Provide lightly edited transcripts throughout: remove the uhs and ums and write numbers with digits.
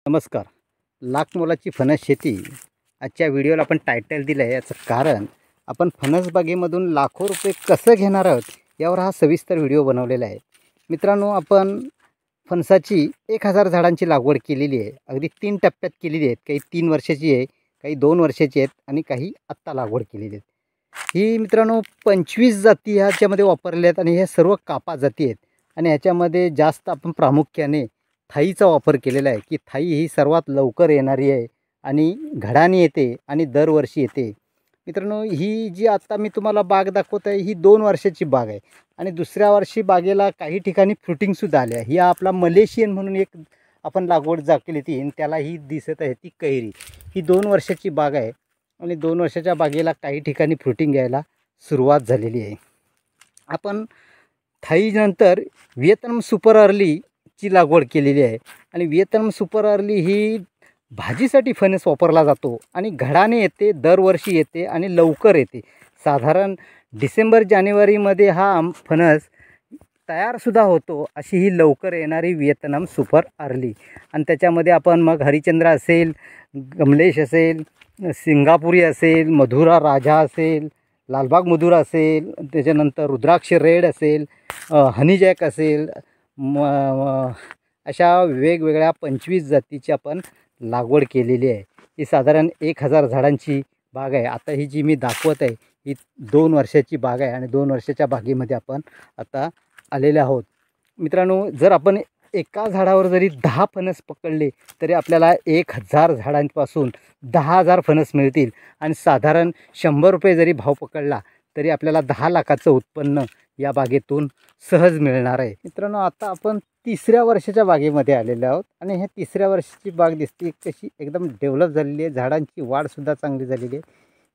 नमस्कार. लाख मोलाची फणस शेती आजच्या व्हिडिओला आपण टायटल दिलं आहे. याचं कारण आपण फणस बागेमधून लाखो रुपये कसं घेणार आहोत यावर हा सविस्तर व्हिडिओ बनवलेला आहे. मित्रांनो, आपण फणसाची 1000 झाडांची लागवड केलेली आहे. अगदी 3 टप्प्यात केलेली आहेत. काही 3 वर्षाची आहे, काही 2 वर्षाची आहेत आणि काही आत्ता लागवड केलेली आहेत. ही मित्रांनो 25 जाती ह्याच्यामध्ये वापरलेल्या आहेत आणि ह्या सर्व कापा जाती आहेत. आणि ह्याच्यामध्ये जास्त आपण प्रामुख्याने थाईचा वापर केलेला आहे की थाई ही सर्वात लवकर येणारी आहे आणि घडाने येते आणि दरवर्षी येते. मित्रांनो, ही जी आत्ता मी तुम्हाला बाग दाखवत आहे ही 2 वर्षाची बाग आहे आणि दुसऱ्या वर्षी बागेला काही ठिकाणी फ्रुटिंगसुद्धा आले आहे. ही आपला मलेशियन म्हणून एक आपण लागवड केली ती आणि त्याला ही दिसत आहे ती कैरी. ही 2 वर्षाची बाग आहे आणि 2 वर्षाच्या बागेला काही ठिकाणी फ्रुटिंग यायला सुरुवात झालेली आहे. आपण थाईनंतर व्हिएतनाम सुपर अर्ली ची लागवड केलेली आहे आणि व्हिएतनाम सुपर अर्ली ही भाजीसाठी फणस वापरला जातो आणि घडाने येते, दरवर्षी येते आणि लवकर येते. साधारण डिसेंबर जानेवारीमध्ये हा फणस तयारसुद्धा होतो. अशी ही लवकर येणारी व्हिएतनाम सुपर अर्ली. आणि त्याच्यामध्ये आपण मग हरिचंद्र असेल, कमलेश असेल, सिंगापुरी असेल, मधुरा राजा असेल, लालबाग मधुरा असेल, त्याच्यानंतर रुद्राक्ष रेड असेल, हनीजॅक असेल, अशा वेगवेगळ्या 25 जातीची आपण लागवड केलेली आहे. ही साधारण 1000 झाडांची बाग आहे. आता ही जी मी दाखवत आहे ही 2 वर्षाची बाग आहे आणि 2 वर्षाच्या बागेमध्ये आपण आता आलेले आहोत. मित्रांनो, जर आपण एका झाडावर जरी 10 फणस पकडले तरी आपल्याला 1000 झाडांपासून 10,000 फणस मिळतील आणि साधारण 100 रुपये जरी भाव पकडला तरी आपल्याला 10 लाखाचं उत्पन्न या बागेतून सहज मिळणार आहे. मित्रांनो, आता आपण 3ऱ्या वर्षाच्या बागेमध्ये आलेले आहोत आणि ह्या 3ऱ्या वर्षाची बाग दिसते कशी एकदम डेव्हलप झालेली आहे. झाडांची वाढसुद्धा चांगली झालेली आहे.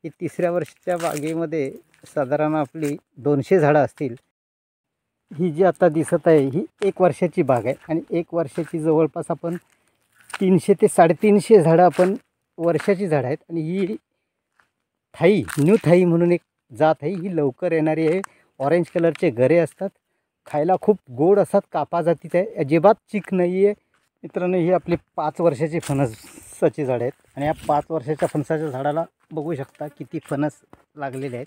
ही 3ऱ्या वर्षाच्या बागेमध्ये साधारण आपली 200 झाडं असतील. ही जी आता दिसत आहे ही 1 वर्षाची बाग आहे आणि 1 वर्षाची जवळपास आपण 300 ते 350 झाडं आपण वर्षाची झाडं आहेत. आणि ही थाई, न्यू थाई म्हणून एक जात आहे. ही लवकर येणारी आहे. ऑरेंज कलरचे गरे असतात, खायला खूप गोड असतात, कापा जातीचे आहे, अजिबात चिक नाही आहे. मित्रांनो, ही आपली 5 वर्षाची फणसाची झाडं आहेत आणि या 5 वर्षाच्या फणसाच्या झाडाला बघू शकता किती फणस लागलेले आहेत.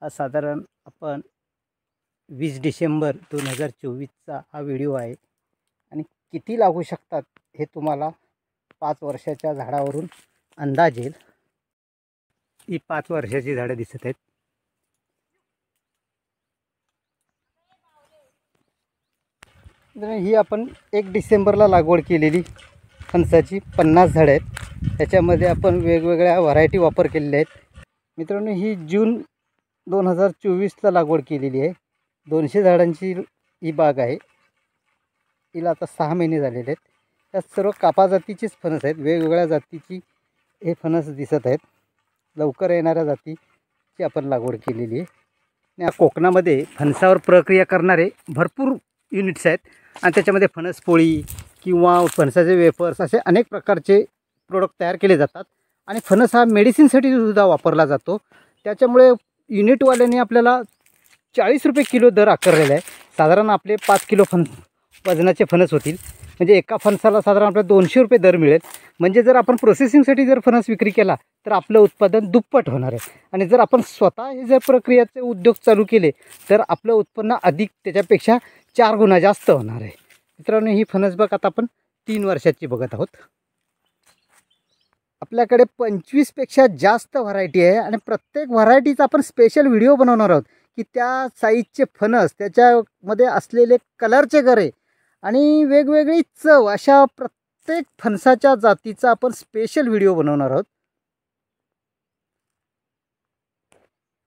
हा साधारण आपण 20 डिसेंबर 2024चा हा व्हिडिओ आहे आणि किती लागू शकतात हे तुम्हाला 5 वर्षाच्या झाडावरून अंदाज येईल. ही 5 वर्षाची झाडं दिसत आहेत. ही आपण 1 डिसेंबरला लागवड केलेली फणसाची 50 झाडं आहेत. त्याच्यामध्ये आपण वेगवेगळ्या व्हरायटी वापर केलेल्या आहेत. मित्रांनो, ही जून 2024ला लागवड केलेली आहे. 200 झाडांची ही बाग आहे. हिला आता 6 महिने झालेले आहेत. त्यात सर्व कापा जातीचीच फणस आहेत. वेगवेगळ्या जातीची हे फणस दिसत आहेत. लवकर येणाऱ्या जातीची आपण लागवड केलेली आहे. या कोकणामध्ये फणसावर प्रक्रिया करणारे भरपूर युनिट्स आहेत आणि त्याच्यामध्ये फणस पोळी किंवा फणसाचे वेफर्स असे अनेक प्रकारचे प्रोडक्ट तयार केले जातात. आणि फणस हा मेडिसिनसाठी सुद्धा वापरला जातो. त्याच्यामुळे युनिटवाल्याने आपल्याला 40 रुपये किलो दर आकारलेला आहे. साधारण आपले 5 किलो वजनाचे फणस होतील. म्हणजे एका फणसाला साधारण आपल्याला 200 रुपये दर मिळेल. म्हणजे जर आपण प्रोसेसिंगसाठी जर फणस विक्री केला तर आपलं उत्पादन दुप्पट होणार आहे. आणि जर आपण स्वतः हे जर प्रक्रियाचे उद्योग चालू केले तर आपलं उत्पन्न अधिक त्याच्यापेक्षा 4 गुणा जास्त होणार आहे. मित्रांनो, ही फणसबाग आता आपण 3 वर्षाची बघत आहोत. आपल्याकडे 25पेक्षा जास्त व्हरायटी आहे आणि प्रत्येक व्हरायटीचा आपण स्पेशल व्हिडिओ बनवणार आहोत की त्या साईजचे फणस, त्याच्यामध्ये असलेले कलरचे गरे आणि वेगवेगळी चव, अशा प्रत्येक फणसाच्या जातीचा आपण स्पेशल व्हिडिओ बनवणार आहोत.